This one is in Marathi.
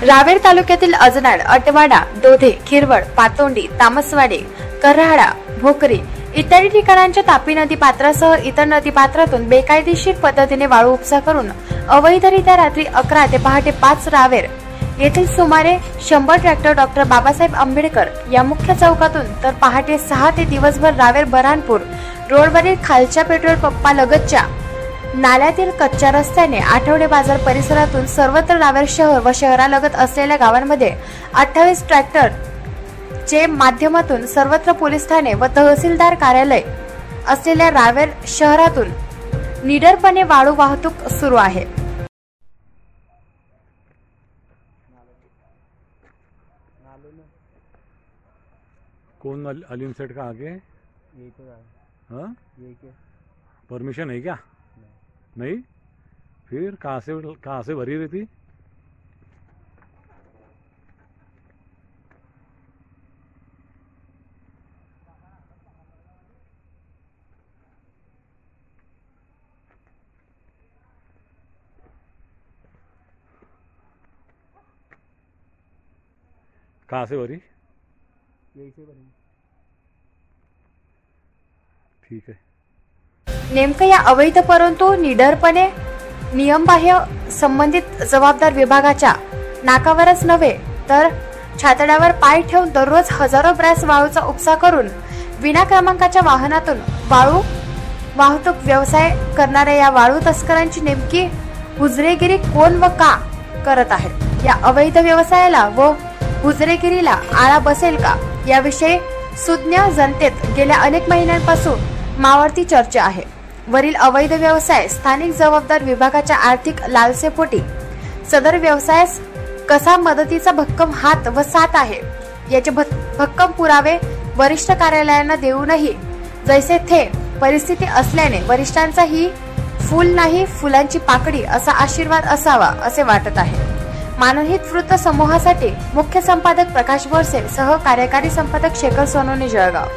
रावेर तालुक्यातील अजनाड, अटवाडा, दोधे, खिरवड, पातोंडी, तामसवाडे, करहाडा, भोकरी इत्यादी ठिकाणांच्या तापी नदी पात्रासह इतर नदी पात्रातून बेकायदेशीर पद्धतीने वाळू उपसा करून अवैधरित्या रात्री 11 ते पहाटे 5 रावेर येथील सुमारे 100 ट्रॅक्टर डॉक्टर बाबासाहेब आंबेडकर या मुख्य चौकातून तर पहाटे 6 ते दिवसभर रावेर बऱ्हाणपूर रोडवरील खालच्या पेट्रोल पंपालगतच्या नाल्यातील कच्च्या रस्त्याने आठवडे बाजार परिसरातून सर्वत्र रावेर शहर व शहरालगत असलेल्या गावांमध्ये 28 ट्रॅक्टर चे माध्यमातून सर्वत्र पोलीस ठाणे व तहसीलदार कार्यालय असलेल्या रावेर शहरातून निडरपणे वाळू वाहतूक सुरू आहे। कौन अलीम सेठ का आगे यही तो हाँ यही क्या परमिशन है क्या? नहीं फिर कहाँ से भरी रहती? कहाँ से भरी? यही से भरी। ठीक है। नेमकं या अवैध परंतु निडरपणे नियमबाह्य संबंधित जबाबदार विभागाच्या नाकावरच नव्हे तर छातड्यावर पाय ठेवून दररोज हजारो ब्रॅस वाळूचा उपसा करून विना क्रमांकाच्या वाहनातून वाळू वाहतूक व्यवसाय करणाऱ्या या वाळू तस्करांची नेमकी हुजरेगिरी कोण व का करत आहे? या अवैध व्यवसायाला व हुजरेगिरीला आळा बसेल का याविषयी सुज्ञ जनतेत गेल्या अनेक महिन्यांपासून मावळती चर्चा आहे। वरील अवैध व्यवसाय स्थानिक जबाबदार विभागाच्या आर्थिक लालसेपोटी सदर व्यवसायास कसा मदतीचा भक्कम हात व साथ आहे याचे भक्कम पुरावे वरिष्ठ कार्यालयांना देऊनही जैसे थे परिस्थिती असल्याने वरिष्ठांचा ही फूल नाही फुलांची पाकडी असा आशीर्वाद असावा असे वाटत आहे। मानवहित वृत्त समूहासाठी मुख्य संपादक प्रकाश बोरसे सह कार्यकारी संपादक शेखर सोनवणे जळगाव।